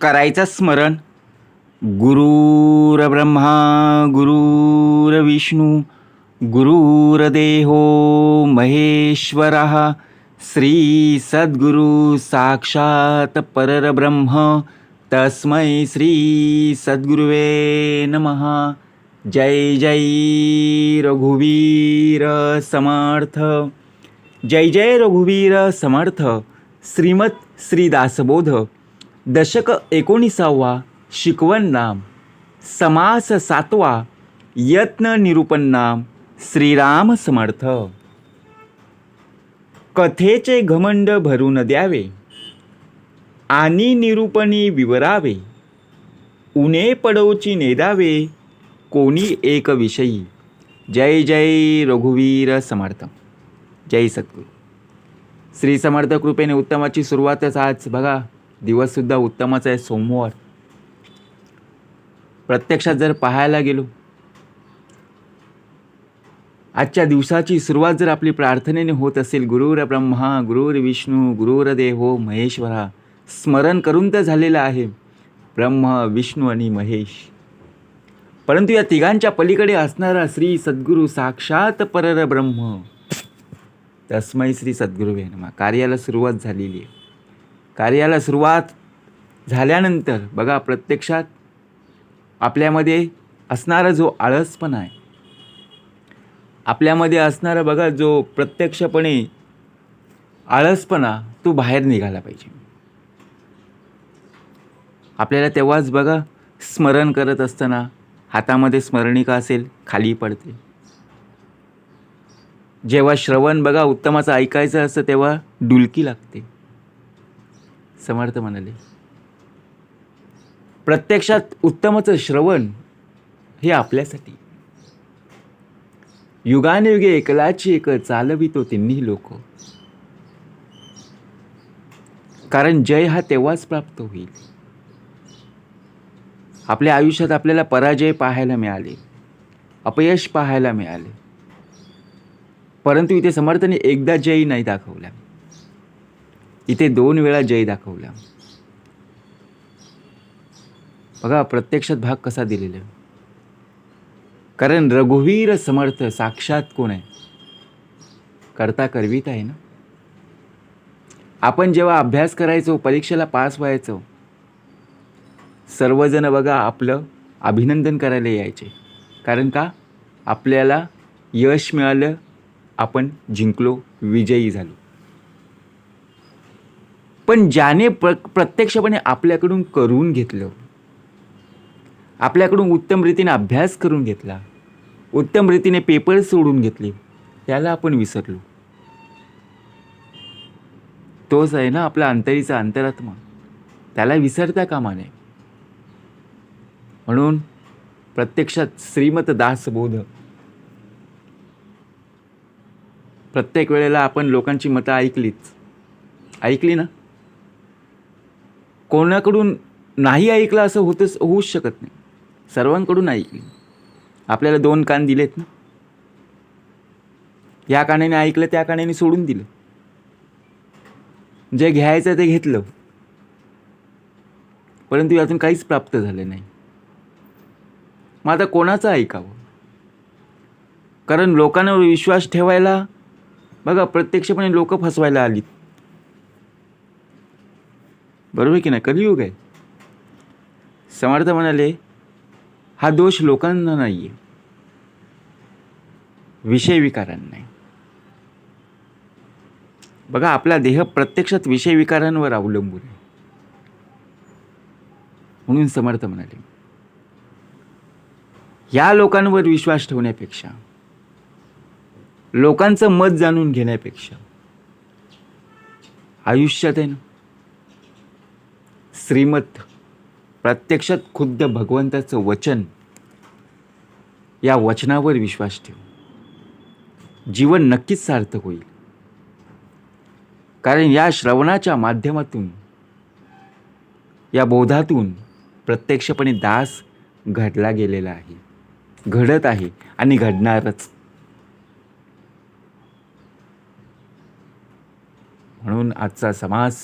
करायचं स्मरण. गुरुर्ब्रह्मा गुरुर्विष्णू गुरुर्देहो महेश्वरः श्री सद्गुरु साक्षात परब्रह्म तस्मै श्री सद्गुरुवे नमः. जय जय रघुवीर समर्थ. जय जय रघुवीर समर्थ. श्रीमत श्री दासबोध. दशक 19वा. शिकवण नाम. समास 7वा. यत्न निरूपण नाम. श्रीराम समर्थ. कथेचे घमंड भरून द्यावे आणि निरूपणी विवरावे. उणे पडोची नेदावे कोणी एक विषयी. जय जय रघुवीर समर्थ. जय सद्गुरू. श्री समर्थ कृपेने उत्तमाची सुरुवातच आज बघा. दिवससुद्धा उत्तमाचा आहे, सोमवार. प्रत्यक्षात जर पाहायला गेलो, आजच्या दिवसाची सुरुवात जर आपली प्रार्थनेने होत असेल, गुरुर ब्रह्मा गुरुर्विष्णू गुरुर्देहो महेश्वरा, स्मरण करून तर झालेलं आहे ब्रह्म विष्णू आणि महेश. परंतु या तिघांच्या पलीकडे असणारा श्री सद्गुरू साक्षात परब्रह्म तस्मै श्री सद्गुरुवे नमः. कार्याला सुरुवात झालेली आहे. कार्याला सुरुवात झाल्यानंतर बघा, प्रत्यक्षात आपल्यामध्ये असणारा जो आळसपणा आहे, आपल्यामध्ये असणारा बघा जो प्रत्यक्षपणे आळसपणा, तो बाहेर निघाला पाहिजे. आपल्याला तेव्हाच बघा, स्मरण करत असताना हातामध्ये स्मरणिका असेल खाली पडते. जेव्हा श्रवण बघा उत्तमाचं ऐकायचं असतं तेव्हा डुलकी लागते. समर्थ म्हणाले, प्रत्यक्षात उत्तमाचं श्रवण हे आपल्यासाठी. युगानुयुगे एकलाची एक चालवितो तिन्ही लोक. कारण जय हा तेव्हाच प्राप्त होईल. आपल्या आयुष्यात आपल्याला पराजय पाहायला मिळाले, अपयश पाहायला मिळाले, परंतु इथे समर्थने एकदा जय नाही दाखवला, इथे 2 वेळा जय दाखवला. बघा प्रत्यक्षात भाग कसा दिलेला आहे. कारण रघुवीर समर्थ साक्षात कोण आहे? करता करवीत आहे ना. आपण जेव्हा अभ्यास करायचो, परीक्षेला पास व्हायचो, सर्वजण बघा आपलं अभिनंदन करायला यायचे. कारण का? आपल्याला यश मिळालं, आपण जिंकलो, विजयी झालो. पण ज्याने प्रत्यक्षपणे आपल्याकडून करून घेतलं, आपल्याकडून उत्तम रीतीने अभ्यास करून घेतला, उत्तम रीतीने पेपर सोडून घेतले, त्याला आपण विसरलो. तोच आहे ना आपला अंतरीचा अंतरात्मा. त्याला विसरता कामा नये. म्हणून प्रत्यक्षात श्रीमत दासबोध. प्रत्येक वेळेला आपण लोकांची मतं ऐकली ना. कोणाकडून नाही ऐकलं असं होऊच शकत नाही. सर्वांकडून ऐकली. आपल्याला 2 कान दिलेत ना. या कानाने ऐकलं, त्या कानाने सोडून दिलं. जे घ्यायचं ते घेतलं, परंतु यातून काहीच प्राप्त झालं नाही. मग आता कोणाचं ऐकावं? कारण लोकांवर विश्वास ठेवायला बघा प्रत्यक्षपणे लोक फसवायला आलीत. बरोबर की नाही? कलियुग आहे. समर्थ म्हणाले, हा दोष लोकांना नाहीये, विषय विकारांना नाही. बघा आपला देह प्रत्यक्षात विषय विकारांवर अवलंबून आहे. म्हणून समर्थ म्हणाले, या लोकांवर विश्वास ठेवण्यापेक्षा, लोकांचं मत जाणून घेण्यापेक्षा आयुष्यात आहे ना, श्रीमत प्रत्यक्षात खुद्द भगवंताचं वचन, या वचनावर विश्वास ठेव. जीवन नक्कीच सार्थक होईल. कारण या श्रवणाच्या माध्यमातून, या बोधातून प्रत्यक्षपणे दास घडला गेलेला आहे, घडत आहे आणि घडणारच. म्हणून आजचा समास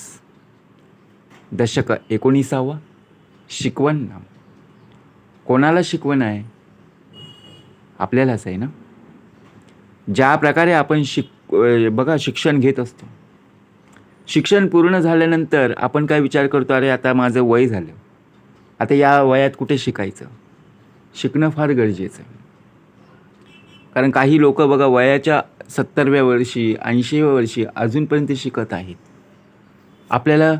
दशक 19वा. शिकवण नाम. कोणाला शिकवण आहे? आपल्यालाच आहे ना. ज्या प्रकारे आपण बघा शिक्षण घेत असतो, शिक्षण पूर्ण झाल्यानंतर आपण काय विचार करतो, अरे आता माझं वय झालं, आता या वयात कुठे शिकायचं. शिकणं फार गरजेचं आहे. कारण काही लोक बघा वयाच्या 70व्या वर्षी 80व्या वर्षी अजूनपर्यंत शिकत आहेत. आपल्याला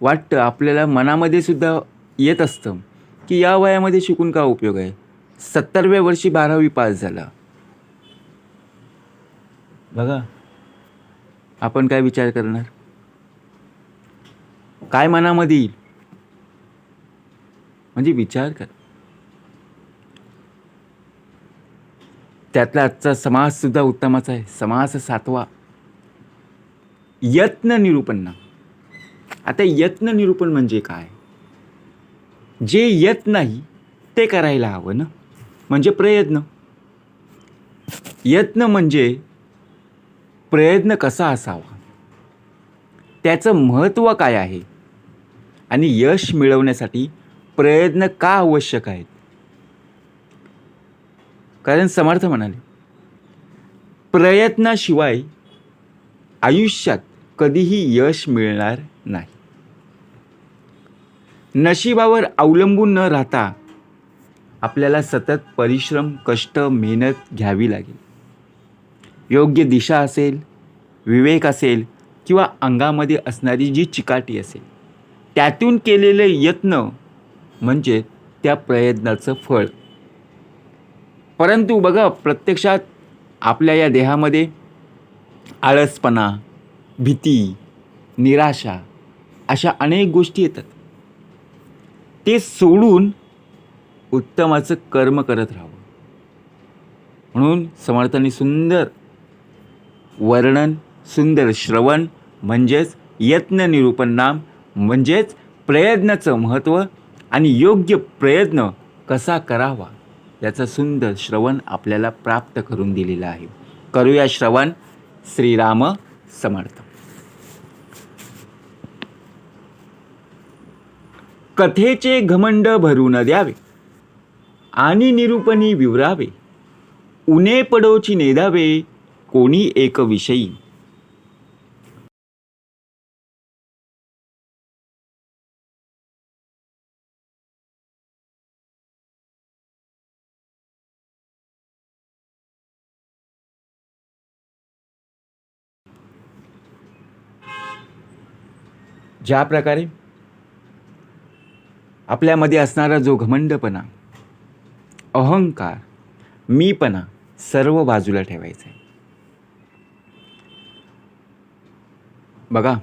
वाटतं, आपल्याला मनामध्ये सुद्धा येत असतं की या वयामध्ये शिकून का उपयोग आहे. 70व्या वर्षी 12वी पास झाला. बघा आपण काय विचार करणार, काय मनामध्ये येईल, म्हणजे विचार कर. त्यातला आजचा समास सुद्धा उत्तमाचा आहे. समास 7वा, यत्न निरूपण. आता यत्न निरूपण म्हणजे काय? जे येत नाही ते करायला हवं ना, म्हणजे प्रयत्न. यत्न म्हणजे प्रयत्न कसा असावा, त्याचं महत्त्व काय आहे, आणि यश मिळवण्यासाठी प्रयत्न का आवश्यक आहेत. कारण समर्थ म्हणाले, प्रयत्नाशिवाय आयुष्यात कधीही यश मिळणार नाही. नशिबावर अवलंबून न राहता आपल्याला सतत परिश्रम, कष्ट, मेहनत घ्यावी लागेल. योग्य दिशा असेल, विवेक असेल, किंवा अंगामध्ये असणारी जी चिकाटी असेल, त्यातून केलेले यत्न म्हणजे त्या प्रयत्नाचं फळ. परंतु बघा प्रत्यक्षात आपल्या या देहामध्ये आळसपणा, भीती, निराशा अशा अनेक गोष्टी येतात. ते सोडून उत्तमाचं कर्म करत राहावं. म्हणून समर्थांनी सुंदर वर्णन, सुंदर श्रवण म्हणजेच यत्न निरूपण नाम, म्हणजेच प्रयत्नाचं महत्त्व आणि योग्य प्रयत्न कसा करावा याचं सुंदर श्रवण आपल्याला प्राप्त करून दिलेलं आहे. करूया श्रवण. श्रीराम समर्थ. कथेचे घमंड भरू न द्यावे आणि निरूपणी विवरावे, उणे पडोची नेदावे कोणी एक विषयी. ज्या प्रकारे आपल्यामध्ये असणारा जो घमंडपणा, अहंकार, मीपणा सर्व बाजूला ठेवायचा आहे. बघा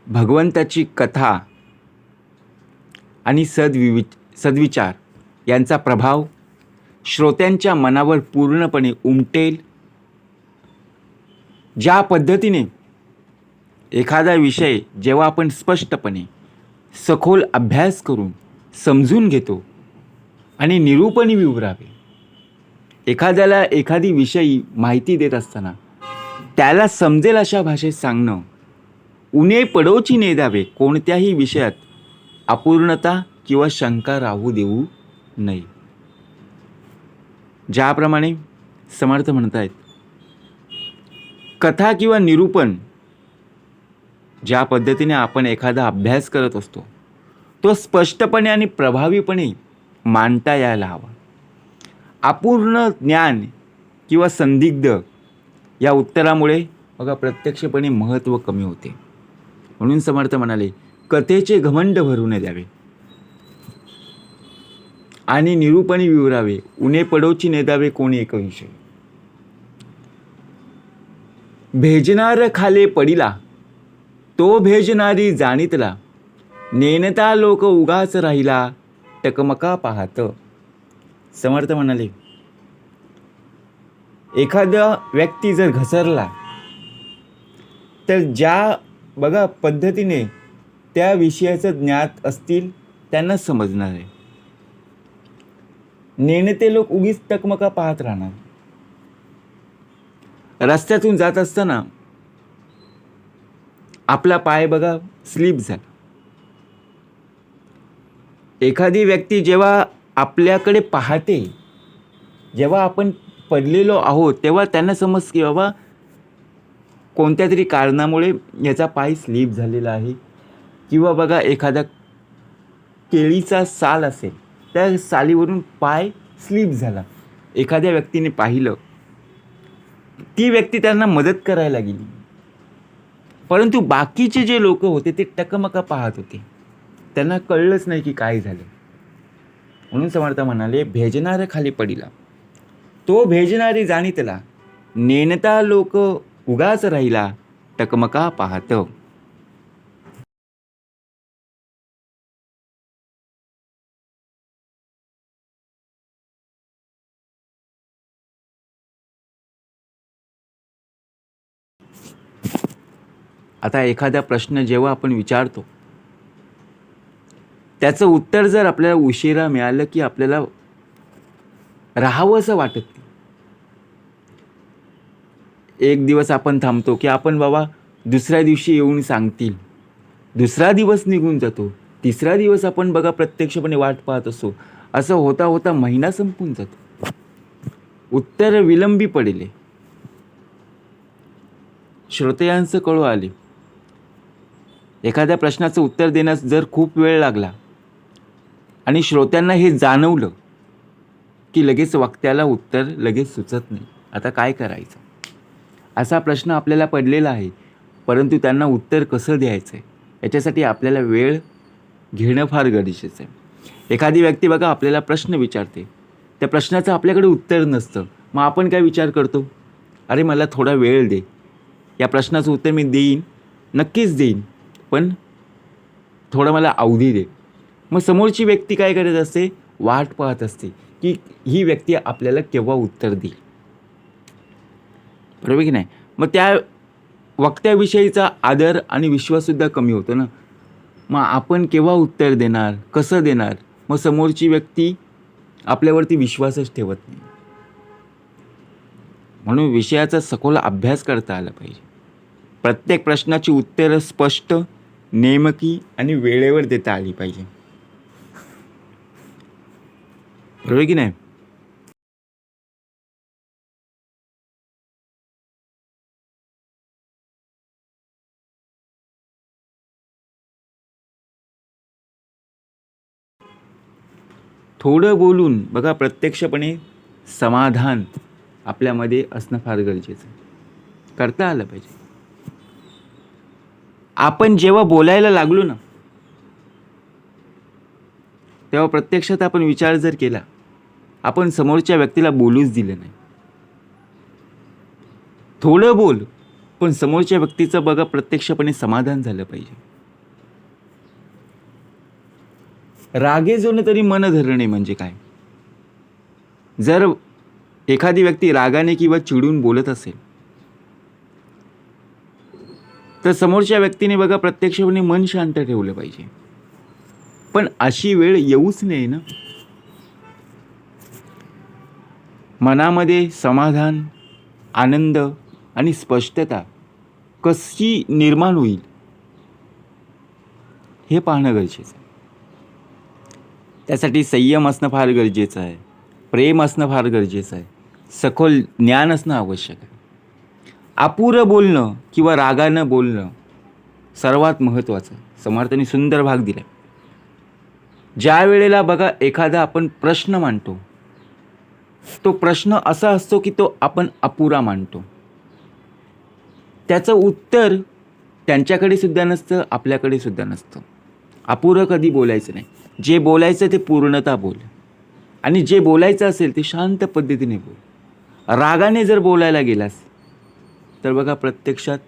भगवंताची कथा आणि सद्विचार यांचा प्रभाव श्रोत्यांच्या मनावर पूर्णपणे उमटेल. ज्या पद्धतीने एखादा विषय जेव्हा आपण स्पष्टपणे सखोल अभ्यास करून समजून घेतो आणि निरूपणी विवरावे, एखाद्याला एखादी विषयी माहिती देत असताना त्याला समजेल अशा भाषेत सांगणं, उणे पडोची नेदावे, कोणत्याही विषयात अपूर्णता किंवा शंका राहू देऊ नये. ज्याप्रमाणे समर्थ म्हणत आहेत, कथा किंवा निरूपण ज्या पद्धतीने आपण एखादा अभ्यास करत असतो तो स्पष्टपणे आणि प्रभावीपणे मांडता यायला हवा. अपूर्ण ज्ञान किंवा संदिग्ध या उत्तरामुळे बघा प्रत्यक्षपणे महत्त्व कमी होते. म्हणून समर्थ म्हणाले, कथेचे घमंड भरू न द्यावे आणि निरूपणी विवरावे, उणे पडोची नेदावे कोणी एक विषय. भेजनार खाले पडिला तो भेजनारी जाणीतला, नेनता लोक उगाच राहिला टकमका पाहत. समर्थ म्हणाले, एखादा व्यक्ती जर घसरला तर ज्या बघा पद्धतीने त्या विषयाचं ज्ञात असतील त्यांना समजणार आहे. नेणते लोक उगीच टकमका पाहत राहणार. रस्त्यातून जात असताना आपला पाय बघा स्लिप झाला, एखादी व्यक्ती जेव्हा आपल्याकडे पाहते, जेव्हा आपण पडलेलो आहोत, तेव्हा त्यांना समज की बाबा कोणत्या तरी कारणामुळे याचा पाय स्लिप झालेला आहे, किंवा बघा एखादा केळीचा साल असेल, त्या सालीवरून पाय स्लिप झाला, एखाद्या व्यक्तीने पाहिलं, ती व्यक्ती त्यांना मदत करायला गेली, परंतु बाकीचे जे लोक होते ते टकमका पाहत होते, त्यांना कळलंच नाही की काय झालं. म्हणून समर्थ म्हणाले, भेजणारा खाली पडिला, तो भेजणारी जाणीतला, नेनता लोक उगाच राहिला, टकमका पाहत. आता एखादा प्रश्न जेव्हा आपण विचारतो, त्याचं उत्तर जर आपल्याला उशिरा मिळालं की आपल्याला राहावंसं वाटत नाही. एक दिवस आपण थांबतो की आपण बाबा दुसऱ्या दिवशी येऊन सांगतील, दुसरा दिवस निघून जातो, तिसरा दिवस आपण बघा प्रत्यक्षपणे वाट पाहत असतो, असं होता होता महिना संपून जातो, उत्तर विलंबी पडले. श्रोतेयांचं कळू आले, एखाद्या प्रश्नाचं उत्तर देण्यास जर खूप वेळ लागला आणि श्रोत्यांना हे जाणवलं की लगेच वक्त्याला उत्तर लगेच सुचत नाही, आता काय करायचं, असा प्रश्न आपल्याला पडलेला आहे. परंतु त्यांना उत्तर कसं द्यायचं आहे याच्यासाठी आपल्याला वेळ घेणं फार गरजेचं आहे. एखादी व्यक्ती बघा आपल्याला प्रश्न विचारते, त्या प्रश्नाचं आपल्याकडे उत्तर नसतं, मग आपण काय विचार करतो, अरे मला थोडा वेळ दे, या प्रश्नाचं उत्तर मी देईन, नक्कीच देईन, पण थोडं मला अवधी दे. मग समोरची व्यक्ती काय करत असते, वाट पाहत असते की ही व्यक्ती आपल्याला केव्हा उत्तर देईल, बरोबर की नाही. मग त्या वक्त्याविषयीचा आदर आणि विश्वाससुद्धा कमी होतो ना. मग आपण केव्हा उत्तर देणार, कसं देणार, मग समोरची व्यक्ती आपल्यावरती विश्वासच ठेवत नाही. म्हणून विषयाचा सखोल अभ्यास करता आला पाहिजे. प्रत्येक प्रश्नाची उत्तरं स्पष्ट, नेमकी आणि वेळेवर देता आली पाहिजे, बरोबर की नाही. थोडं बोलून बघा प्रत्यक्षपणे समाधान आपल्यामध्ये असणं फार गरजेचं आहे, करता आलं पाहिजे. आपण जेव्हा बोलायला लागलो ना, तेव्हा प्रत्यक्षात आपण विचार जर केला, आपण समोरच्या व्यक्तीला बोलूच दिलं नाही. थोडं बोल, पण समोरच्या व्यक्तीचं बघा प्रत्यक्षपणे समाधान झालं पाहिजे. रागे जोने तरी मन धरणे म्हणजे काय. जर एखादी व्यक्ती रागाने किंवा चिडून बोलत असेल, तर समोरच्या व्यक्तीने बघा प्रत्यक्षपणे मन शांत ठेवलं पाहिजे. पण अशी वेळ येऊच नये ना. मनामध्ये समाधान, आनंद आणि स्पष्टता कशी निर्माण होईल हे पाहणं गरजेचं आहे. त्यासाठी संयम असणं फार गरजेचं आहे, प्रेम असणं फार गरजेचं आहे, सखोल ज्ञान असणं आवश्यक आहे. अपुरं बोलणं किंवा रागानं बोलणं सर्वात महत्त्वाचं. समर्थांनी सुंदर भाग दिला. ज्या वेळेला बघा एखादा आपण प्रश्न मांडतो, तो प्रश्न असा असतो की तो आपण अपुरा मांडतो, त्याचं उत्तर त्यांच्याकडे सुद्धा नसतं, आपल्याकडे सुद्धा नसतं. अपुरं कधी बोलायचं नाही. जे बोलायचं ते पूर्णता बोल, आणि जे बोलायचं असेल ते शांत पद्धतीने बोल. रागाने जर बोलायला गेलास तर बघा प्रत्यक्षात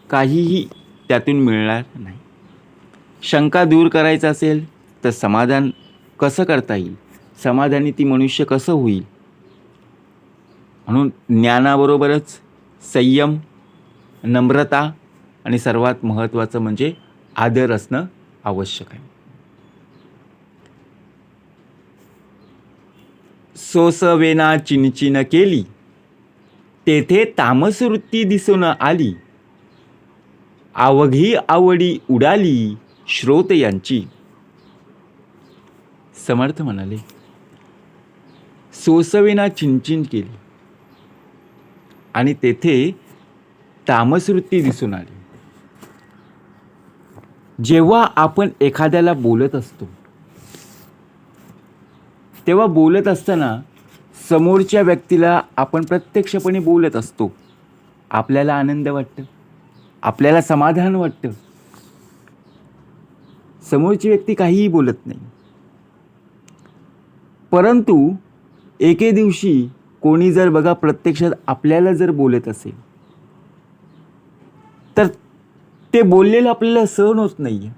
काहीही त्यातून मिळणार नाही. शंका दूर करायचं असेल तर समाधान कसं करता येईल, समाधानी ती मनुष्य कसं होईल. म्हणून ज्ञानाबरोबरच संयम, नम्रता आणि सर्वात महत्त्वाचं म्हणजे आदर असणं आवश्यक आहे. सोसवेना चिनचिन केली, तेथे तामस वृत्ती दिसून आली, अवघी आवडी उडाली श्रोत यांची. समर्थ म्हणाले, सोसविना चिंचिन केली आणि तेथे तामसवृत्ती दिसून आली. जेव्हा आपण एखाद्याला बोलत असतो तेव्हा बोलत असताना समोरच्या व्यक्तीला आपण प्रत्यक्षपणे बोलत असतो. आपल्याला आनंद वाटतं, आपल्याला समाधान वाटतं. समोरची व्यक्ती काहीही बोलत नाही. परंतु एके दिवशी कोणी जर बघा प्रत्यक्षात आपल्याला जर बोलत असेल तर ते बोललेलं आपल्याला सहन होत नाही.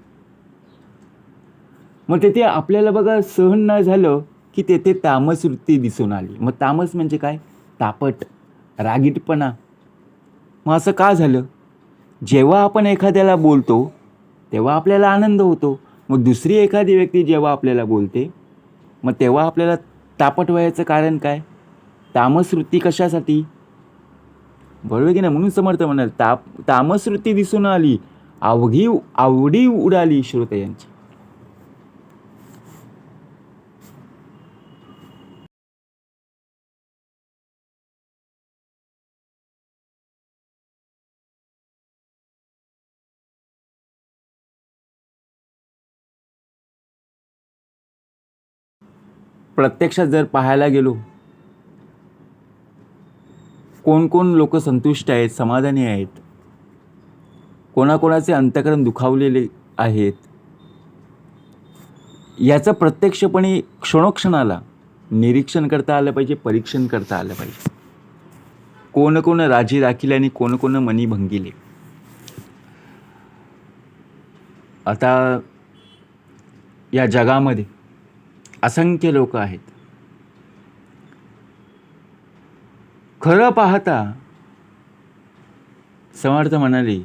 मग तेथे आपल्याला बघा सहन नाही झालं की तेथे तामस वृत्ती दिसून आली. मग तामस म्हणजे काय? तापट, रागीटपणा. मग असं का झालं? जेव्हा आपण एखाद्याला बोलतो तेव्हा आपल्याला आनंद होतो. मग दुसरी एखादी व्यक्ती जेव्हा आपल्याला बोलते मग तेव्हा आपल्याला तापट व्हायचं कारण काय? तामस वृत्ती कशासाठी? बरोबर की नाही? म्हणून समर्थ म्हणाल तामस वृत्ती दिसून आली, आवडी उडाली श्रोतयांची. प्रत्यक्षात जर पाहायला गेलो, कोण कोण लोक संतुष्ट आहेत, समाधानी आहेत, कोणाकोणाचे अंतःकरण दुखावलेले आहेत, याचं प्रत्यक्षपणे क्षणोक्षणाला निरीक्षण करता आलं पाहिजे, परीक्षण करता आलं पाहिजे. कोण कोण राजी राखिले आणि कोण कोण मनी भंगिले. आता या जगामध्ये असंख्य लोक आहेत. खरं पाहता समर्थ म्हणाले,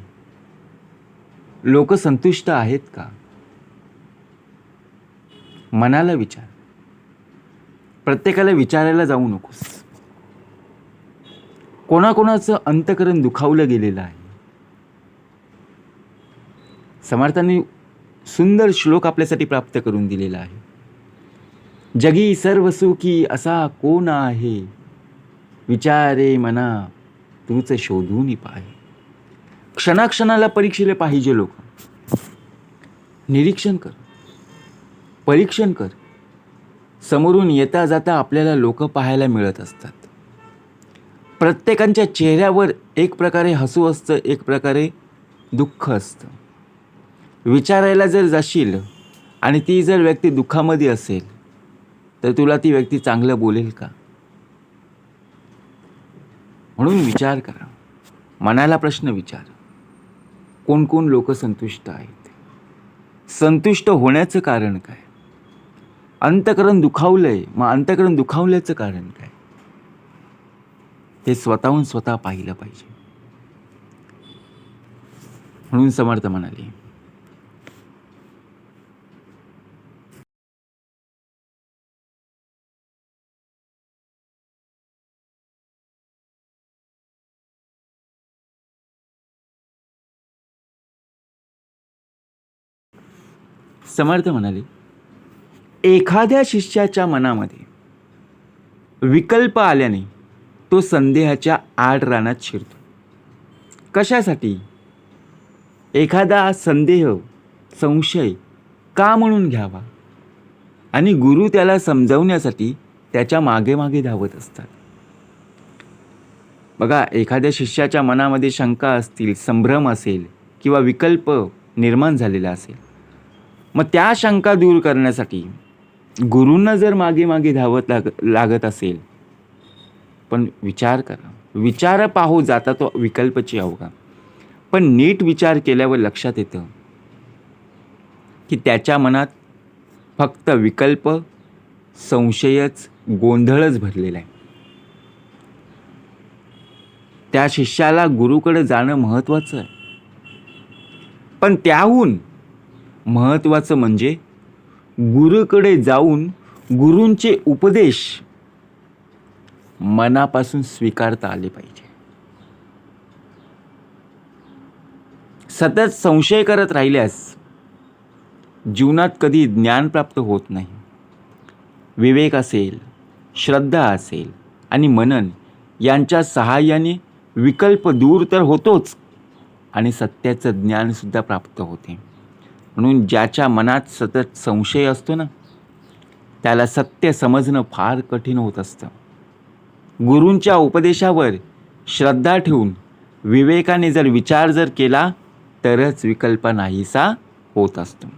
लोक संतुष्ट आहेत का? मनाला विचार. प्रत्येकाला विचारायला जाऊ नकोस. कोणाकोणाचं अंतःकरण दुखावलं गेलेलं आहे. समर्थांनी सुंदर श्लोक आपल्यासाठी प्राप्त करून दिलेला आहे. जगी सर्व सुखी असा कोण आहे, विचारे मना तूच शोधून पाहे. क्षणाक्षणाला परीक्षेला पाहिजे. लोक निरीक्षण कर, परीक्षण कर. समोरून येता जाता आपल्याला लोक पाहायला मिळत असतात. प्रत्येकाच्या चेहऱ्यावर एक प्रकारे हसू असतं, एक प्रकारे दुःख असतं. विचारायला जर जाशील आणि ती जर व्यक्ती दुःखामध्ये असेल तर तुला ती व्यक्ती चांगलं बोलेल का? म्हणून विचार करा. मनाला प्रश्न विचार. कोण कोण लोक संतुष्ट आहेत? संतुष्ट होण्याचं कारण काय? अंतःकरण दुखावलंय, मग अंतःकरण दुखावल्याचं कारण काय? ते स्वतःहून स्वतः पाहिलं पाहिजे. म्हणून समर्थ म्हणाले, समर्थ म्हणाले, एखाद्या शिष्याच्या मनामध्ये विकल्प आल्याने तो संदेहाच्या आड रानात शिरतो. कशासाठी? एखादा संदेह, संशय का म्हणून घ्यावा आणि गुरु त्याला समजावण्यासाठी त्याच्या मागे मागे धावत असतात. बघा, एखाद्या शिष्याच्या मनामध्ये शंका असतील, संभ्रम असेल किंवा विकल्प निर्माण झालेला असेल, मग त्या शंका दूर करण्यासाठी गुरूंना जर मागे मागे धावत लागत असेल, पण विचार करा. विचार पाहू जाता तो विकल्पची अवघा. पण नीट विचार केल्यावर लक्षात येतं की त्याच्या मनात फक्त विकल्प, संशयच, गोंधळच भरलेला आहे. त्या शिष्याला गुरुकडे जाणं महत्त्वाचं आहे, पण त्याहून महत्त्वाचं म्हणजे गुरुकडे जाऊन गुरूंचे उपदेश मनापासून स्वीकारता आले पाहिजे. सतत संशय करत राहिल्यास जीवनात कधी ज्ञान प्राप्त होत नाही. विवेक असेल, श्रद्धा असेल आणि मनन यांच्या सहाय्याने विकल्प दूर तर होतोच आणि सत्याचं ज्ञानसुद्धा प्राप्त होते. म्हणून ज्याच्या मनात सतत संशय असतो ना, त्याला सत्य समजणं फार कठीण होत असतं. गुरूंच्या उपदेशावर श्रद्धा ठेवून विवेकाने जर विचार जर केला तरच विकल्प नाहीसा होत असतो.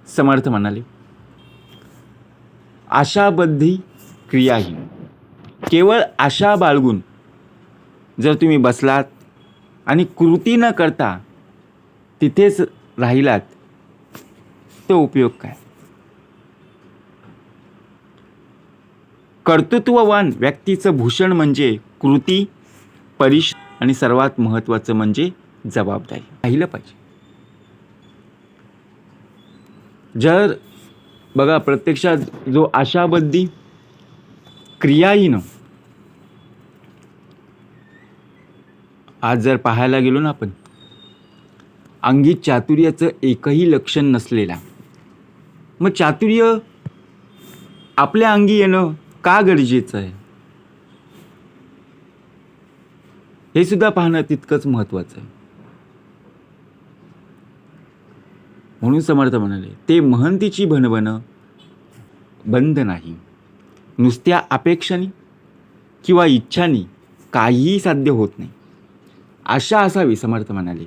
समर्थ म्हणाले, आशाबद्धी क्रियाहीन. केवळ आशा बाळगून जर तुम्ही बसलात आणि कृती न करता तिथेच राहिलात तो उपयोग काय? कर्तृत्ववान व्यक्तीचं भूषण म्हणजे कृती, परिश्रम आणि सर्वात महत्त्वाचं म्हणजे जबाबदारी. राहिलं पाहिजे. जर बघा प्रत्यक्षात जो आशाबद्धी क्रियाहीन, आज जर पाहायला गेलो ना आपण, अंगी चातुर्याचं एकही लक्षण नसलेला, मग चातुर्य आपल्या अंगी येणं का गरजेचं आहे हे सुद्धा पाहणं तितकंच महत्त्वाचं आहे. म्हणून समर्थ म्हणाले, ते महंतीची भणभण बंद नाही. नुसत्या अपेक्षांनी किंवा इच्छांनी काहीही साध्य होत नाही. आशा असावी समर्थ म्हणाले,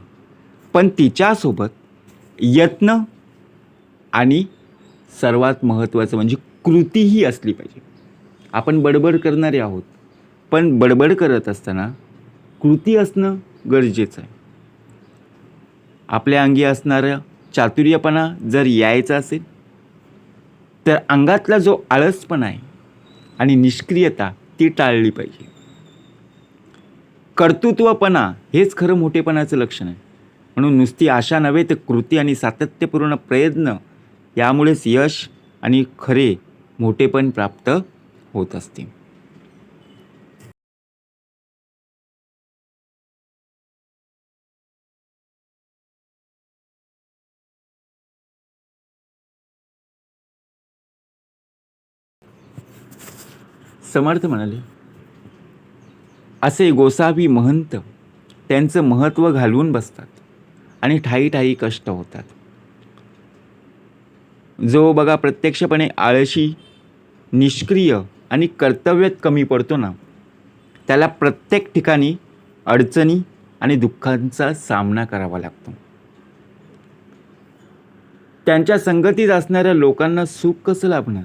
पण तिच्यासोबत यत्न आणि सर्वात महत्त्वाचं म्हणजे कृतीही असली पाहिजे. आपण बडबड करणारे आहोत, पण बडबड करत असताना कृती असणं गरजेचं आहे. आपल्या अंगी असणारं चातुर्यपणा जर यायचा असेल तर अंगातला जो आळसपणा आहे आणि निष्क्रियता ती टाळली पाहिजे. कर्तृत्वपणा हेच खरं मोठेपणाचं लक्षण आहे. म्हणून नुसती आशा नव्हे तर कृती आणि सातत्यपूर्ण प्रयत्न यामुळेच यश आणि खरे मोठेपण प्राप्त होत असते. समर्थ म्हणाले, असे गोसावी महंत त्यांचं महत्त्व घालवून बसतात आणि ठायी ठायी कष्ट होतात. जो बघा प्रत्यक्षपणे आळशी, निष्क्रिय आणि कर्तव्यात कमी पडतो ना, त्याला प्रत्येक ठिकाणी अडचणी आणि दुःखांचा सामना करावा लागतो. त्यांच्या संगतीत असणाऱ्या लोकांना सुख कसं लाभणार?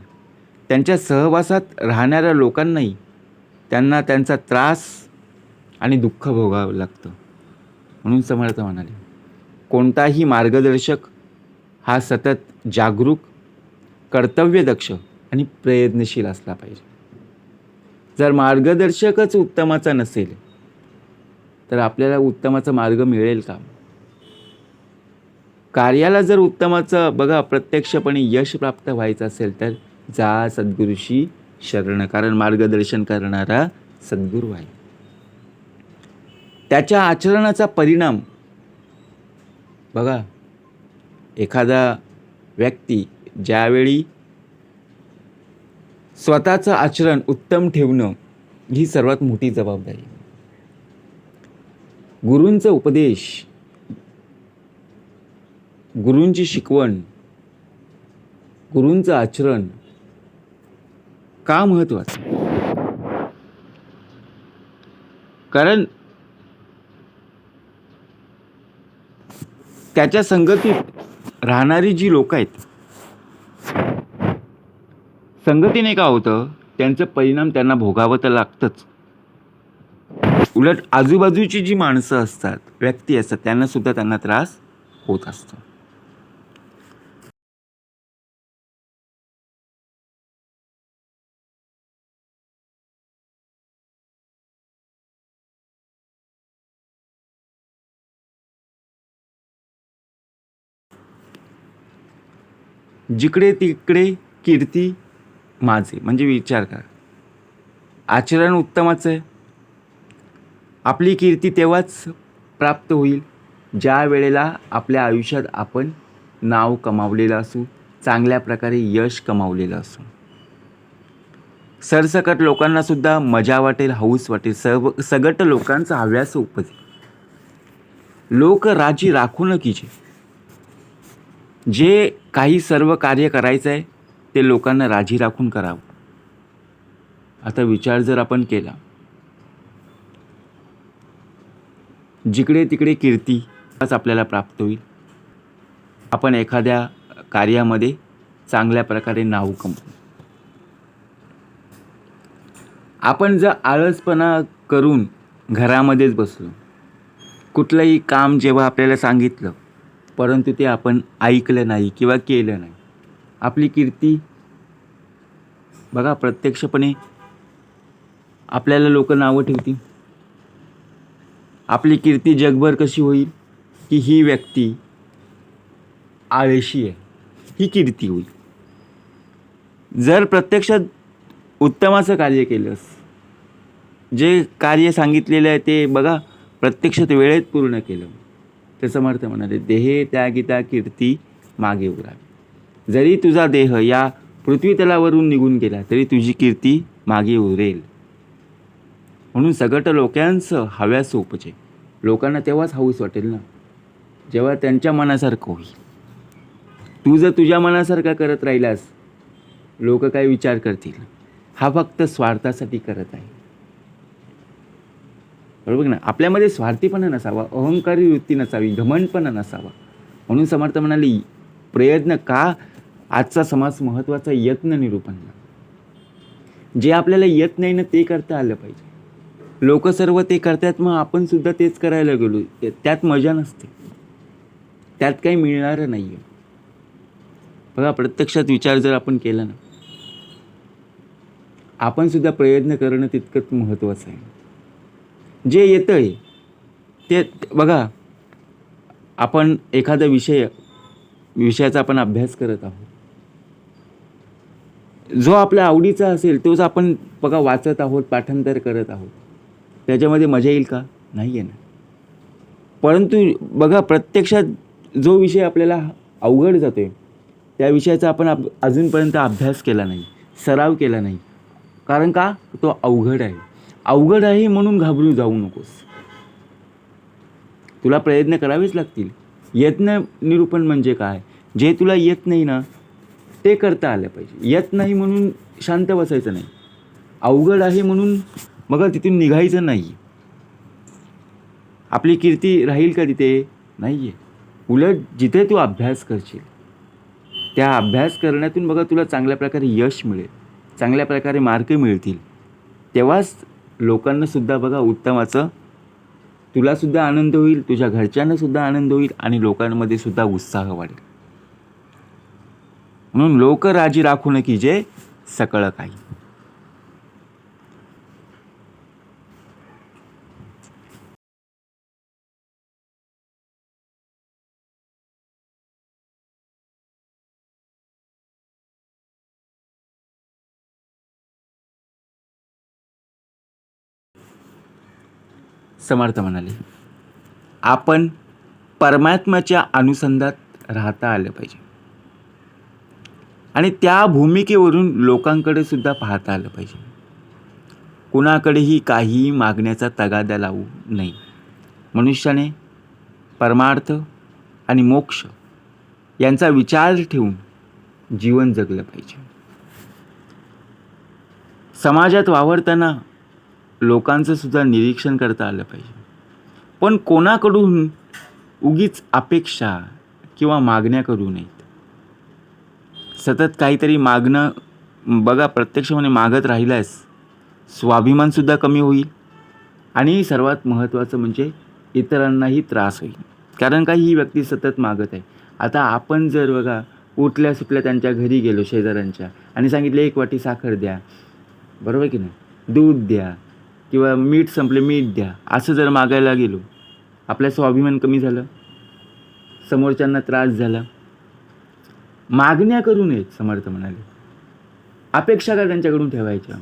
त्यांच्या सहवासात राहणाऱ्या लोकांनाही त्यांना त्यांचा त्रास आणि दुःख भोगावं लागतं. म्हणून समर्थ म्हणाले, कोणताही मार्गदर्शक हा सतत जागरूक, कर्तव्यदक्ष आणि प्रयत्नशील असला पाहिजे. जर मार्गदर्शकच उत्तमाचा नसेल तर आपल्याला उत्तमाचा मार्ग मिळेल का? कार्याला जर उत्तमाचं बघा प्रत्यक्षपणे यश प्राप्त व्हायचं असेल तर जा सद्गुरूशी शरण, कारण मार्गदर्शन करणारा सद्गुरू आहे. त्याच्या आचरणाचा परिणाम बघा, एखादा व्यक्ती ज्यावेळी स्वतःचं आचरण उत्तम ठेवणं ही सर्वात मोठी जबाबदारी. गुरूंचा उपदेश, गुरूंची शिकवण, गुरूंचं आचरण का महत्त्वाचं? कारण त्याच्या संगतीत राहणारी जी लोक आहेत, संगतीने का होतं त्यांचं परिणाम त्यांना भोगावं तर लागतंच. उलट आजूबाजूची जी माणसं असतात, व्यक्ती असतात, त्यांना सुद्धा त्यांना त्रास होत असतो. जिकडे तिकडे कीर्ती माझे. म्हणजे विचार करा, आचरण उत्तमाचं आहे. आपली कीर्ती तेव्हाच प्राप्त होईल ज्या वेळेला आपल्या आयुष्यात आपण नाव कमावलेलं असू, चांगल्या प्रकारे यश कमावलेलं असू. सरसकट लोकांनासुद्धा मजा वाटेल, हौस वाटेल, सगट लोकांचा हव्यास उपजेल. लोक राजी राखू न कीजे. जे काही सर्व कार्य करायचं आहे ते लोकांना राजी राखून करावं. आता विचार जर आपण केला, जिकडे तिकडे कीर्ती आपल्याला प्राप्त होईल. आपण एखाद्या कार्यामध्ये चांगल्या प्रकारे नाव कमवू. आपण जर आळसपणा करून घरामध्येच बसलो, कुठलंही काम जेव्हा आपल्याला सांगितलं परंतु ते आपण ऐकलं नाही किंवा केलं नाही, आपली कीर्ती बघा प्रत्यक्षपणे आपल्याला लोक नावं ठेवतील. आपली कीर्ती जगभर कशी होईल की ही व्यक्ती आळशी आहे, ही कीर्ती होईल. जर प्रत्यक्षात उत्तमाचं कार्य केलंस, जे कार्य सांगितलेलं आहे ते बघा प्रत्यक्षात वेळेत पूर्ण केलं, ते समर्थ म्हणाले, देहे त्यागिता कीर्ती मागे उरावी. जरी तुझा देह या पृथ्वीतलावरून निघून गेला तरी तुझी कीर्ती मागे उरेल. म्हणून सगट लोकांचं हव्यास उपजे. लोकांना तेव्हाच हौस वाटेल ना जेव्हा त्यांच्या मनासारखं होईल. तू जर तुझ्या मनासारखा करत राहिलास, लोक काय विचार करतील, हा फक्त स्वार्थासाठी करत आहे. बरोबर ना. आपल्यामध्ये स्वार्थीपणा नसावा, अहंकारी वृत्ती नसावी, घमंडपणा नसावा. म्हणून समर्थ म्हणाले, प्रयत्न का आजचा समाज महत्त्वाचा यत्न निरूपण. जे आपल्याला येत नाही ना ते करता आलं पाहिजे. लोक सर्व ते करतात, मग आपण सुद्धा तेच करायला गेलो, त्यात मजा नसते, त्यात काही मिळणारं नाही आहे. बघा प्रत्यक्षात विचार जर आपण केला ना, आपण सुद्धा प्रयत्न करणं तितकंच महत्त्वाचं आहे. जे येतं आहे ते बघा, आपण एखादा विषयाचा आपण अभ्यास करत आहोत, जो आपल्या आवडीचा असेल तोच आपण बघा वाचत आहोत, पाठांतर करत आहोत, त्याच्यामध्ये मजा येईल का? नाही आहे ना. परंतु बघा प्रत्यक्षात जो विषय आपल्याला अवघड जातोय त्या विषयाचा आपण अजूनपर्यंत अभ्यास केला नाही, सराव केला नाही. कारण का? तो अवघड आहे. अवघड आहे म्हणून घाबरून जाऊ नकोस. तुला प्रयत्न करावेच लागतील. यत्न निरूपण म्हणजे काय? जे तुला येत नाही ना ते करता आलं पाहिजे. येत नाही म्हणून शांत बसायचं नाही. अवघड आहे म्हणून मग तिथून निघायचं नाही. आपली कीर्ती राहील का तिथे? नाही आहे. उलट जिथे तू अभ्यास करशील त्या अभ्यास करण्यातून बघा तुला चांगल्या प्रकारे यश मिळेल, चांगल्या प्रकारे मार्क मिळतील. तेव्हाच लोकांनासुद्धा बघा उत्तमाचं तुलासुद्धा आनंद होईल, तुझ्या घरच्यांनासुद्धा आनंद होईल आणि लोकांमध्ये सुद्धा उत्साह वाढेल. म्हणून लोक राजी राखू न कीजे सकळ काही. समर्थ म्हणाले, आपण परमात्म्याच्या अनुसंधानात राहता आलं पाहिजे आणि त्या भूमिकेवरून लोकांकडे सुद्धा पाहता आलं पाहिजे. कुणाकडेही काहीही मागण्याचा तगादा लावू नये. मनुष्याने परमार्थ आणि मोक्ष यांचा विचार ठेवून जीवन जगलं पाहिजे. समाजात वावरताना लोकांचं सुद्धा निरीक्षण करता आलं पाहिजे. पण कोणाकडून उगीच अपेक्षा किंवा मागण्या करू नयेत. सतत काहीतरी मागणं बघा प्रत्यक्षपणे मागत राहिल्यास स्वाभिमानसुद्धा कमी होईल आणि सर्वात महत्त्वाचं म्हणजे इतरांनाही त्रास होईल. कारण का ही व्यक्ती सतत मागत आहे. आता आपण जर बघा उठल्या सुटल्या त्यांच्या घरी गेलो शेजाऱ्यांच्या आणि सांगितले 1 वाटी साखर द्या, बरोबर की नाही, दूध द्या किंवा मीठ संपले मीठ द्या, असं जर मागायला गेलो आपल्या स्वाभिमान कमी झालं, समोरच्यांना त्रास झाला. मागण्या करू नयेत समर्थ म्हणाले. अपेक्षा का त्यांच्याकडून ठेवायच्या,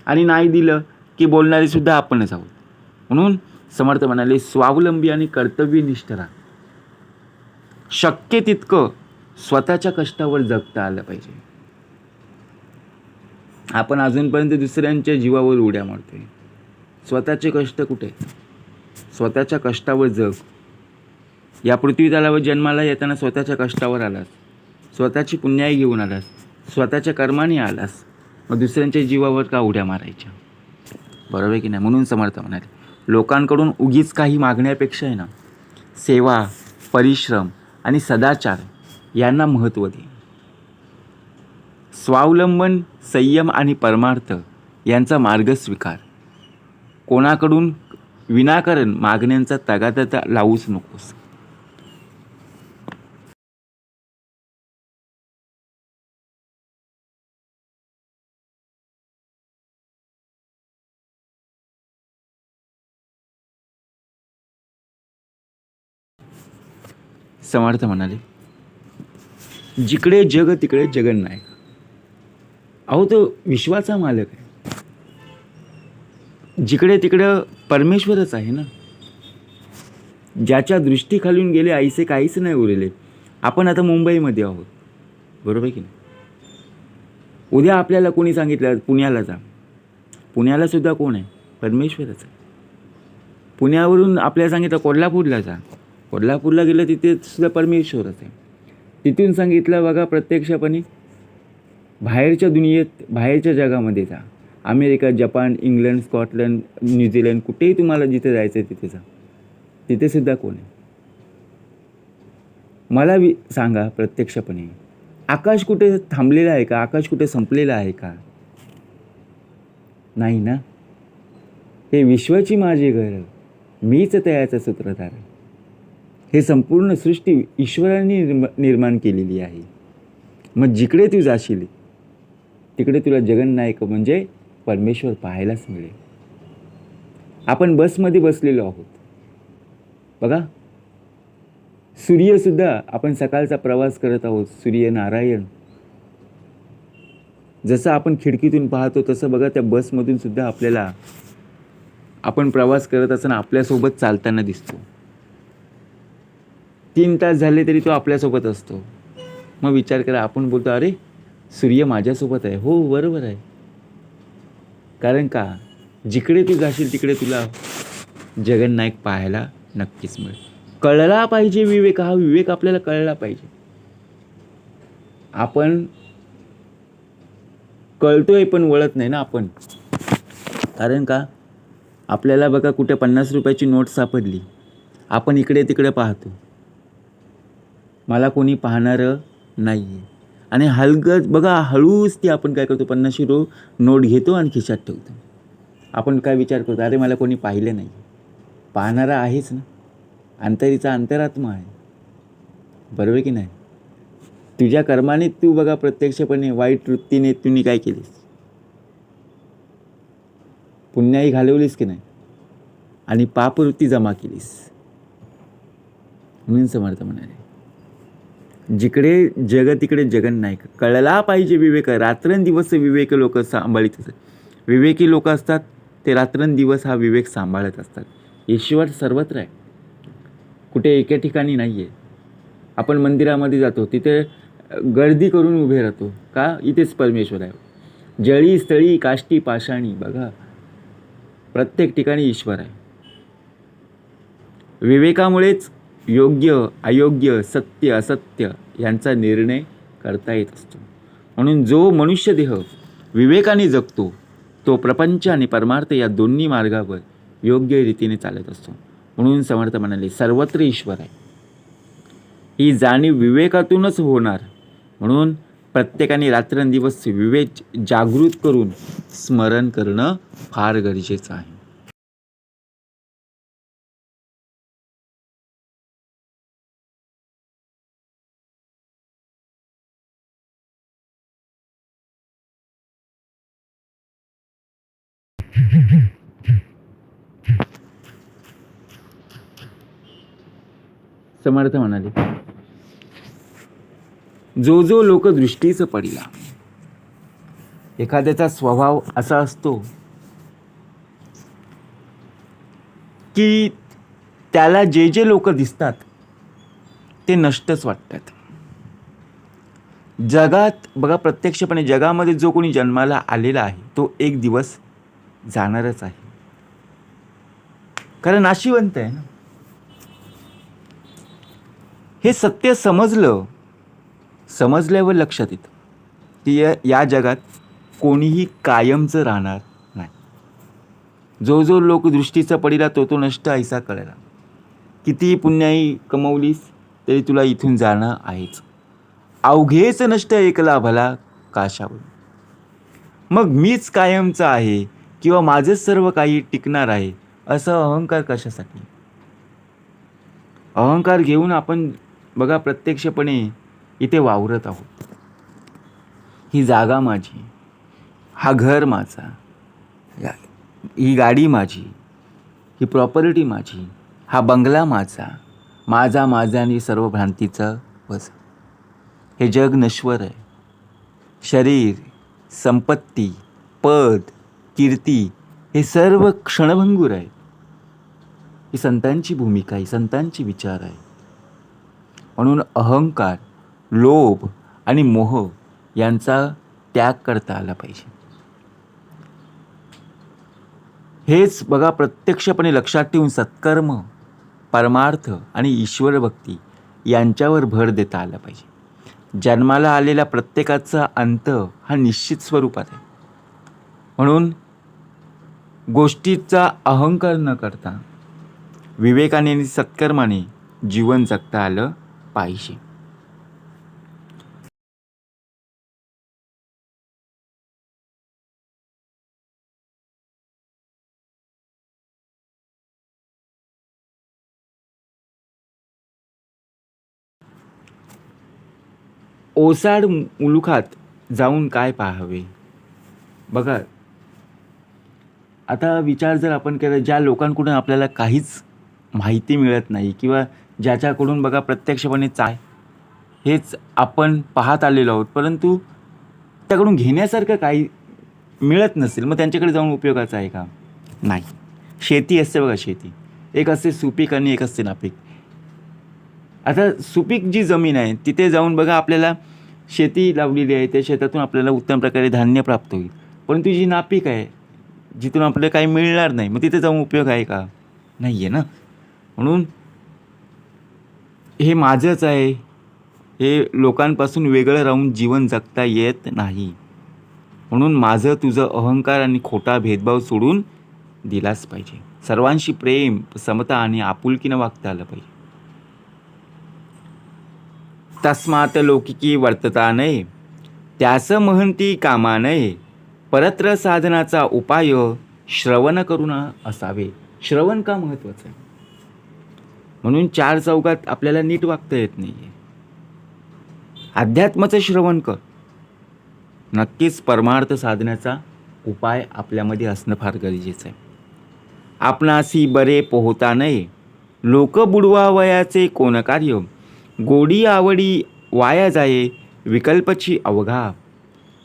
आणि नाही दिलं की बोलणारे सुद्धा आपणच आहोत. म्हणून समर्थ म्हणाले, स्वावलंबी आणि कर्तव्यनिष्ठ राहा. शक्य तितकं स्वतःच्या कष्टावर जगता आलं पाहिजे. आपण अजूनपर्यंत दुसऱ्यांच्या जीवावर उड्या मारतोय. स्वतःचे कष्ट कुठे? स्वतःच्या कष्टावर जग. या पृथ्वी तलावर जन्माला येताना स्वतःच्या कष्टावर आलास, स्वतःची पुण्याई घेऊन आलास, स्वतःच्या कर्माने आलास, मग दुसऱ्यांच्या जीवावर का उड्या मारायच्या? बरोबर की नाही? म्हणून समर्थ म्हणाले, लोकांकडून उगीच काही मागण्यापेक्षा आहे ना, सेवा, परिश्रम आणि सदाचार यांना महत्त्व दे. स्वावलंबन, संयम आणि परमार्थ यांचा मार्ग स्वीकार. कोणाकडून विनाकारण मागण्यांचा तगादा लावूच नकोस. समर्थ म्हणाले, जिकडे जग तिकडे जगन्नायक. अहो, तो विश्वाचा मालक आहे. जिकडे तिकडं परमेश्वरच आहे ना. ज्याच्या दृष्टीखालून गेले ऐसे काहीच नाही उरले. आपण आता मुंबईमध्ये आहोत, बरोबर की नाही? उद्या आपल्याला कोणी सांगितलं पुण्याला जा, पुण्याला सुद्धा कोण आहे? परमेश्वरच आहे. पुण्यावरून आपल्याला सांगितलं कोल्हापूरला जा, कोल्हापूरला गेलं तिथे सुद्धा परमेश्वरच आहे. तिथून सांगितलं बघा प्रत्यक्षपणे बाहेरच्या दुनियेत, बाहेरच्या जगामध्ये जा, America, Japan, England, Scotland, New Zealand, कुठेही तुम्हाला जिथे जायचं आहे तिथे जा, तिथे सुद्धा कोण आहे? मला सांगा प्रत्यक्षपणे, आकाश कुठे थांबलेलं आहे का? आकाश कुठे संपलेलं आहे का? नाही ना. हे विश्वाची माझी घर, मीच तयाचा सूत्रधार. हे संपूर्ण सृष्टी ईश्वराने निर्माण केलेली आहे. मग जिकडे तू जाशील तिकडे तुला जगन्नायक म्हणजे परमेश्वर पाहायलाच मिळेल. आपण बसमध्ये बसलेलो आहोत बघा. सूर्यसुद्धा, आपण सकाळचा प्रवास करत आहोत, सूर्यनारायण जसं आपण खिडकीतून पाहतो तसं बघा त्या बसमधून सुद्धा आपल्याला, आपण प्रवास करत असताना आपल्यासोबत चालताना दिसतो. 3 तास झाले तरी तो आपल्यासोबत असतो. मग विचार करा, आपण बोलतो अरे सूर्य माझ्यासोबत आहे. हो, बरोबर आहे. कारण का, जिकडे तू जाशील तिकडे तुला जगन्नायक पाहायला नक्कीच मिळेल. कळला पाहिजे विवेक, हा विवेक आपल्याला कळला पाहिजे. आपण कळतोय पण वळत नाही ना आपण. कारण का, आपल्याला बघा कुठे 50 रुपयाची नोट सापडली, आपण इकडे तिकडे पाहतो, मला कोणी पाहणारं नाही आहे, आणि हलगत बघा हळूच ती आपण काय करतो, 50 नोट घेतो आणि खिशात ठेवतो. आपण काय विचार करतो, अरे मला कोणी पाहिलं नाही. पाहणारा आहेच ना, अंतरीचा अंतरात्मा आहे, बरोबर की नाही? तुझ्या कर्माने तू बघा प्रत्यक्षपणे वाईट वृत्तीने तुम्ही काय केलीस, पुण्याई घालवलीस की नाही, आणि पापवृत्ती जमा केलीस. म्हणून समर्थ म्हणाले, जिकडे जग तिकडे जगन्नायक. कळला पाहिजे विवेक. रात्रंदिवस विवेक लोक सांभाळीत असतात. विवेकी लोक असतात ते रात्रंदिवस हा विवेक सांभाळत असतात. ईश्वर सर्वत्र आहे, कुठे एका ठिकाणी नाही आहे. आपण मंदिरामध्ये जातो, तिथे गर्दी करून उभे राहतो का? इथेच परमेश्वर आहे. जळी स्थळी काष्टी पाषाणी, बघा प्रत्येक ठिकाणी ईश्वर आहे. विवेकामुळेच योग्य अयोग्य, सत्य असत्य यांचा निर्णय करता येत असतो. म्हणून जो मनुष्य देह विवेकाने जगतो तो प्रपंच आणि परमार्थ या दोन्ही मार्गावर योग्य रीतीने चालत असतो. म्हणून समर्थ म्हणाले, सर्वत्र ईश्वर आहे. ही जाणीव विवेकातूनच होणार. म्हणून प्रत्येकाने रात्रंदिवस विवेक जागृत करून स्मरण करणं फार गरजेचं आहे. समर्थ म्हणाले, जो जो लोक दृष्टीच पडिला. एखाद्याचा स्वभाव असा असतो की त्याला जे जे लोक दिसतात ते नष्टच वाटतात. जगात बघा, प्रत्यक्षपणे जगामध्ये जो कोणी जन्माला आलेला आहे तो एक दिवस जाणारच आहे, कारण नाशिवंत आहे ना. हे सत्य समजल्यावर लक्षात येतं की या जगात कोणीही कायमचं राहणार नाही. जो जो लोक दृष्टीचा पडिला तो तो नष्ट ऐसा कळला. कितीही पुण्याई कमवलीस तरी तुला इथून जाणं आहेच. अवघेच नष्ट ऐकला भला काशावर. मग मीच कायमचा आहे किंवा माझंच सर्व काही टिकणार आहे असं अहंकार कशासाठी? अहंकार घेऊन आपण बघा प्रत्यक्षपणे इथे वावरत आहोत. ही जागा माझी, हा घर माझा, ही गाडी माझी, ही प्रॉपर्टी माझी, हा बंगला माझा, माझा माझा आणि सर्व भ्रांतीचं वज. हे जग नश्वर आहे. शरीर, संपत्ती, पद, कीर्ती हे सर्व क्षणभंगूर आहे. ही संतांची भूमिका आहे, संतांची विचार आहे. म्हणून अहंकार, लोभ आणि मोह यांचा त्याग करता आला पाहिजे. हेच बघा प्रत्यक्षपणे लक्षात ठेवून सत्कर्म, परमार्थ आणि ईश्वर भक्ती यांच्यावर भर देता आला पाहिजे. जन्माला आलेल्या प्रत्येकाचा अंत हा निश्चित स्वरूपात आहे. म्हणून गोष्टीचा अहंकार न करता विवेकाने आणि सत्कर्माने जीवन जगता आलं पाहिजे. ओसाड मुलुखात जाऊन काय पाहावे. बघा, आता विचार जर आपण केला, ज्या लोकांकडून आपल्याला काहीच माहिती मिळत नाही किंवा ज्याच्याकडून बघा प्रत्यक्षपणे हेच आपण पाहत आलेलो आहोत, परंतु त्याकडून घेण्यासारखं काही मिळत नसेल, मग त्यांच्याकडे जाऊन उपयोगाचं आहे का? नाही. शेती असते बघा, शेती एक असते सुपीक आणि एक असते नापीक. आता सुपीक जी जमीन आहे तिथे जाऊन बघा आपल्याला शेती लावलेली आहे, त्या शेतातून आपल्याला उत्तम प्रकारे धान्य प्राप्त होईल. परंतु जी नापीक आहे, जिथून आपल्याला काही मिळणार नाही, मग तिथे जाऊन उपयोग आहे का? नाही आहे ना. म्हणून हे माझंच आहे, हे लोकांपासून वेगळं राहून जीवन जगता येत नाही. म्हणून माझं तुझं अहंकार आणि खोटा भेदभाव सोडून दिलाच पाहिजे. सर्वांशी प्रेम, समता आणि आपुलकीनं वागता आलं पाहिजे. तस्मात लौकिकी वर्तता नये, त्यास महंती कामा नये. परत्र साधनाचा उपाय श्रवण करून असावे. श्रवण का महत्त्वाचं आहे? म्हणून चार चौकात आपल्याला नीट वागता येत नाही आहे. अध्यात्माचं श्रवण कर. नक्कीच परमार्थ साधण्याचा उपाय आपल्यामध्ये असणं फार गरजेचं आहे. आपणासी बरे पोहता नये, लोक बुडवावयाचे कोण कार्य. गोडी आवडी वाया जाये, विकल्पची अवघा.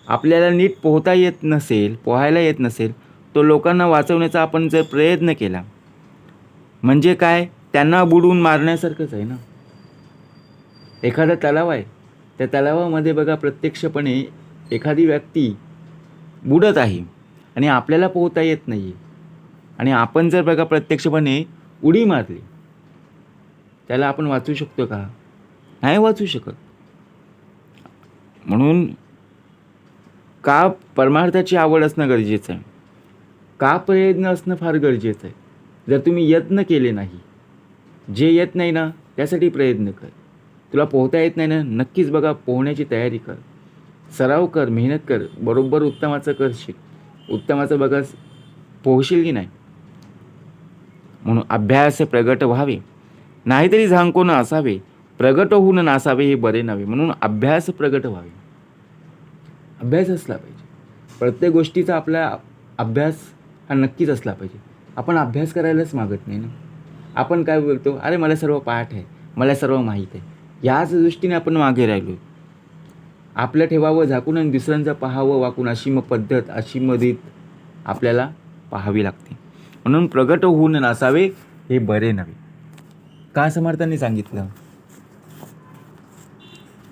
आपल्याला नीट पोहता येत नसेल, पोहायला येत नसेल, तो लोकांना वाचवण्याचा आपण जर प्रयत्न केला म्हणजे काय, त्यांना बुडवून मारण्यासारखंच आहे ना. एखादा तलाव आहे, त्या तलावामध्ये बघा प्रत्यक्षपणे एखादी व्यक्ती बुडत आहे आणि आपल्याला पोहता येत नाही आहे, आणि आपण जर बघा प्रत्यक्षपणे उडी मारली, त्याला आपण वाचवू शकतो का? नाही वाचू शकत. म्हणून का परमार्थाची आवड असणं गरजेचं आहे, का प्रयत्न असणं फार गरजेचं आहे. जर तुम्ही यत्न केले नाही, जे येत नाही ना त्यासाठी प्रयत्न कर. तुला पोहता येत नाही ना, नक्कीच बघा पोहण्याची तयारी कर, सराव कर, मेहनत कर, बरोबर उत्तमाचं करशील, उत्तमाचं बघा पोहशील की नाही. म्हणून अभ्यास प्रगट व्हावे, नाहीतरी झांकोन असावे. प्रगट होऊन नासावे हे बरे नव्हे. म्हणून अभ्यास प्रगट व्हावे. अभ्यास असला पाहिजे. प्रत्येक गोष्टीचा आपला अभ्यास हा नक्कीच असला पाहिजे. आपण अभ्यास करायलाच मागत नाही ना. आपण काय बोलतो, अरे मला सर्व पाठ आहे, मला सर्व माहीत आहे, याच दृष्टीने आपण मागे राहिलो. आपलं ठेवावं झाकून आणि दुसऱ्यांचं पाहावं वाकून, अशी मग पद्धत, अशी मधीत आपल्याला पाहावी लागते. म्हणून प्रगट होऊन नसावे हे बरे नव्हे. का समर्थांनी सांगितलं?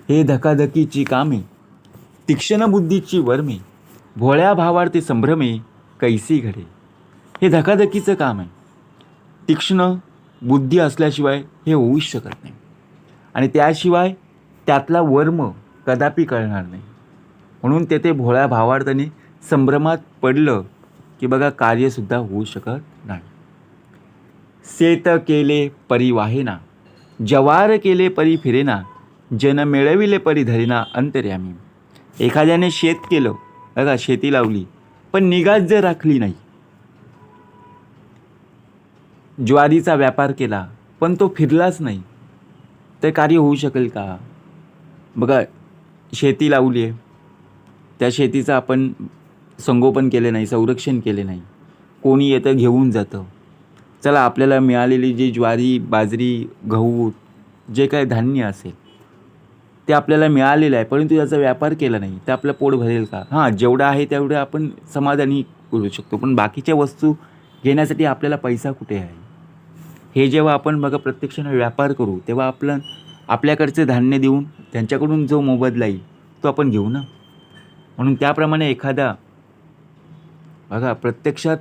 हे धकाधकीची कामे, तीक्ष्ण बुद्धीची वर्मे, भोळ्या भावार्थी संभ्रमे कैसी घडे. हे धकाधकीचं काम आहे. तीक्ष्ण बुद्धी असल्याशिवाय हे होऊच शकत नाही, आणि त्याशिवाय त्यातला वर्म कदापि कळणार नाही. म्हणून तेथे भोळ्या भावार्थाने संभ्रमात पडलं की बघा कार्यसुद्धा होऊ शकत नाही. सेत केले परी वाहेना, जवार केले परी फिरेना, जन मिळविले परी धरेना अंतर्यामी. एखाद्याने शेत केलं, बघा शेती लावली, पण निगाच जर राखली नाही. ज्वारीचा व्यापार केला पण तो फिरलाच नाही, तर कार्य होऊ शकेल का? बघा शेती लावली आहे, त्या शेतीचं आपण संगोपन केले नाही, संरक्षण केले नाही, कोणी येतं घेऊन जातं. चला आपल्याला मिळालेली जी ज्वारी, बाजरी, गहू, जे काही धान्य असेल ते आपल्याला मिळालेलं आहे, परंतु त्याचा व्यापार केला नाही तर आपलं पोट भरेल का? हां, जेवढं आहे तेवढं आपण समाधानी करू शकतो, पण बाकीच्या वस्तू घेण्यासाठी आपल्याला पैसा कुठे आहे? हे जेव्हा आपण बघा प्रत्यक्षाने व्यापार करू तेव्हा आपल्याकडचे धान्य देऊन त्यांच्याकडून जो मोबदला येईल तो आपण घेऊ ना. म्हणून त्याप्रमाणे एखादा बघा प्रत्यक्षात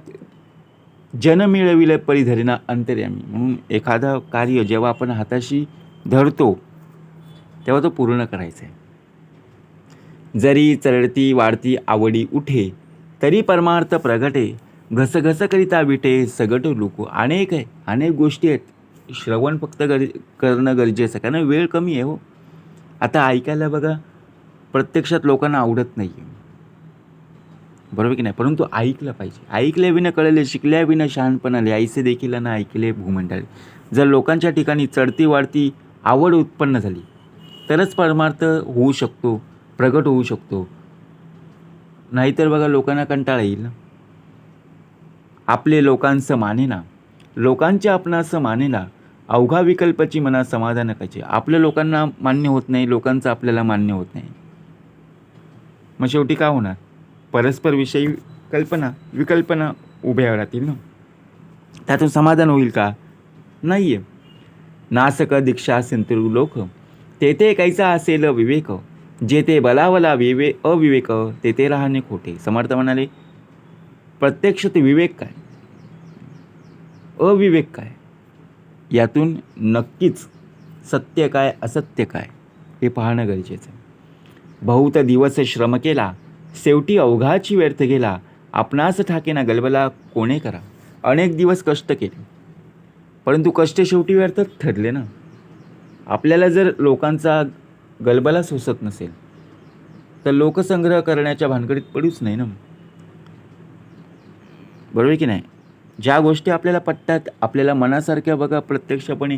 जन मिळविले परी धरेना अंतर्यामी. म्हणून एखादा कार्य जेव्हा आपण हाताशी धरतो तेव्हा तो पूर्ण करायचा आहे. जरी चढती वाढती आवडी उठे, तरी परमार्थ प्रगटे, घसघस करिता विटे सगट लोक. अनेक गोष्टी आहेत. श्रवण फक्त करणं गरजेचं आहे, कारण वेळ कमी आहे हो. आता ऐकायला बघा प्रत्यक्षात लोकांना आवडत नाही आहे, बरोबर की नाही? परंतु ऐकलं पाहिजे. ऐकले विना कळले, शिकल्या विना शहाणपणाले, ऐसे देखील ना ऐकले भूमंडळे. जर लोकांच्या ठिकाणी चढती वाढती आवड उत्पन्न झाली तरच परमार्थ होऊ शकतो, प्रगट होऊ शकतो. नाहीतर बघा लोकांना कंटाळा येईल ना. आपले लोकांचं मानेना, लोकांचे आपणास मानेना, अवघा विकल्पाची मना समाधान करायचे. आपल्या लोकांना मान्य होत नाही, लोकांचं आपल्याला मान्य होत नाही, मग शेवटी काय होणार? परस्पर विषयी विकल्पना उभ्या राहतील ना. त्यातून समाधान होईल का? नाही आहे. नासक दीक्षा सिंतरू लोक, तेथे कैसा असेल विवेक, जेथे बलावला अविवेक, तेथे राहणे खोटे. समर्थ म्हणाले प्रत्यक्षात विवेक काय, अविवेक काय, यातून नक्कीच सत्य काय असत्य काय हे पाहणं गरजेचं आहे. बहुत दिवस श्रम केला, शेवटी अवघाची व्यर्थ गेला, आपणास ठाकेना गलबला कोणे करा. अनेक दिवस कष्ट केले, परंतु कष्ट शेवटी व्यर्थच ठरले ना. आपल्याला जर लोकांचा गलबला सोसत नसेल तर लोकसंग्रह करण्याच्या भानगडीत पडूच नाही ना, बरोबर की नाही? ज्या गोष्टी आपल्याला पटतात, आपल्याला मनासारख्या बघा प्रत्यक्षपणे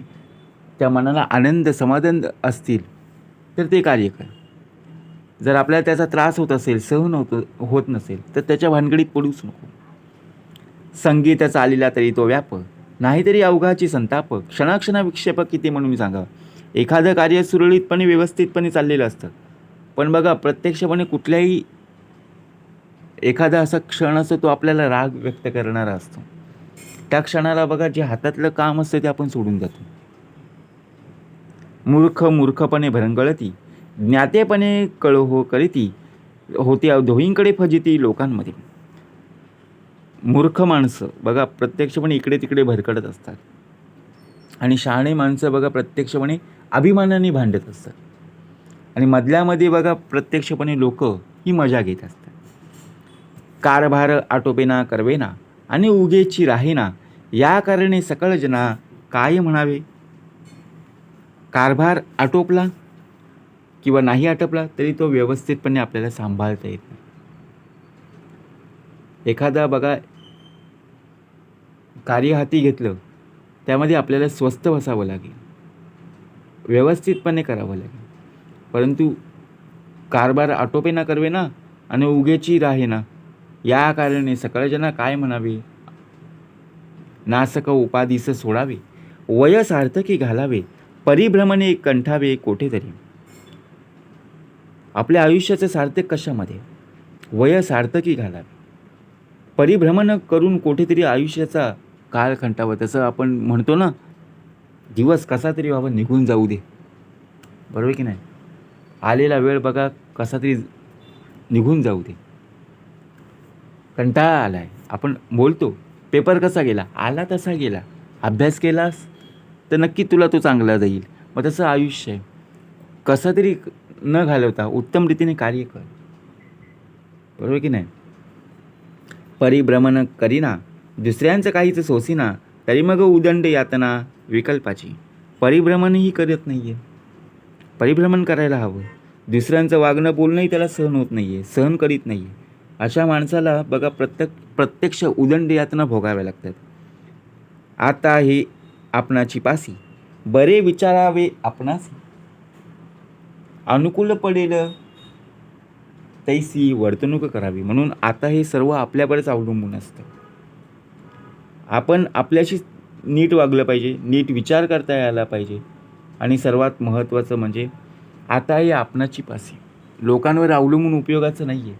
त्या मनाला आनंद समाधान असतील तर ते कार्य कर. जर आपल्याला त्याचा त्रास होत असेल, सहन होत नसेल तर त्याच्या भानगडीत पडूच नको. संगीत चालिला तरी तो व्याप, नाहीतरी अवघाची संताप, क्षणाक्षणा विक्षेप किती म्हणून मी सांगावं. एखादं कार्य सुरळीतपणे व्यवस्थितपणे चाललेलं असतं, पण बघा प्रत्यक्षपणे कुठल्याही एखादा असा क्षण असतो तो आपल्याला राग व्यक्त करणारा असतो. त्या क्षणाला बघा जे हातातलं काम असतं ते आपण सोडून जातो. मूर्खपणे भरंगळती, ज्ञातेपणे कळहो करीती, होती दोहींकडे फजिती लोकांमध्ये. मूर्ख माणसं बघा प्रत्यक्षपणे इकडे तिकडे भरकटत असतात, आणि शहाणे माणसं बघा प्रत्यक्षपणे अभिमानाने भांडत असतात, आणि मधल्यामध्ये बघा प्रत्यक्षपणे लोक ही मजा घेत असतात. कारभार आटोपेना करवेना, आणि उगेची राहेना, या कारणे सकळ जना काय म्हणावे. कारभार आटोपला किंवा नाही आटोपला तरी तो व्यवस्थितपणे आपल्याला सांभाळता येत नाही. एखादा बघा कार्य हाती घेतलं त्यामध्ये आपल्याला स्वस्थ बसावं लागेल, व्यवस्थितपणे करावं लागेल, परंतु कारभार आटोपेना करवेना आणि उगेची राहेना, या कारणे सकळजना काय म्हणावे. नासक उपाधीस सोडावे, वय सार्थकी घालावे, परिभ्रमणे कंठावे कोठेतरी. आपल्या आयुष्याचं सार्थक कशामध्ये? वय सार्थकी घालावी. परिभ्रमण करून कुठेतरी आयुष्याचा काळ खंटावा. तसं आपण म्हणतो ना, दिवस कसा तरी बाबा निघून जाऊ दे. बरोबर की नाही? आलेला वेळ बघा कसा तरी निघून जाऊ दे. कंटाळा आला आहे. आपण बोलतो, पेपर कसा गेला? आला तसा गेला. अभ्यास केलास तर नक्की तुला तो चांगला जाईल. मग तसं आयुष्य आहे. कसं तरी न घालवता उत्तम रीतीने कार्य कर. बरोबर की नाही? परिभ्रमण करीना, दुसऱ्यांचं काहीच सोसीना, तरी मग उदंड यातना विकल्पाची. परिभ्रमणही करत नाही आहे. परिभ्रमण करायला हवं. दुसऱ्यांचं वागणं बोलणंही त्याला सहन होत नाही आहे, सहन करीत नाही आहे. अशा माणसाला बघा प्रत्यक्ष उदंड यातना भोगाव्या लागतात. आता हे आपणाची पासी, बरे विचारावे आपणासी. अनुकूल पडेल तैसी वर्तणूक करावी. म्हणून आता हे सर्व आपल्यावरच अवलंबून असतं. आपण आपल्याशी नीट वागलं पाहिजे, नीट विचार करता यायला पाहिजे. आणि सर्वात महत्त्वाचं म्हणजे आता हे आपणाची पासी, लोकांवर अवलंबून उपयोगाचं नाही आहे.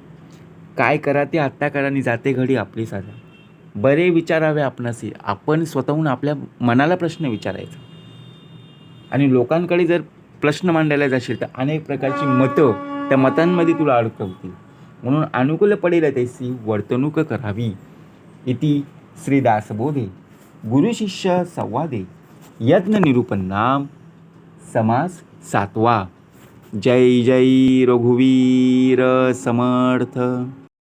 काय करा ते आत्ता करा आणि जाते घडी आपली साधा. बरे विचारावे आपणासी. आपण स्वतःहून आपल्या मनाला प्रश्न विचारायचा. आणि लोकांकडे जर प्रश्न मांडायला जाशील तर अनेक प्रकारची मतं त्या मतांमध्ये तुला अडकवतील. म्हणून अनुकूल पडेल तैसी वर्तणूक करावी. इति श्री दासबोधे गुरु शिष्य संवादे यज्ञ निरूपण नाम समास 7वा. जय जय रघुवीर समर्थ.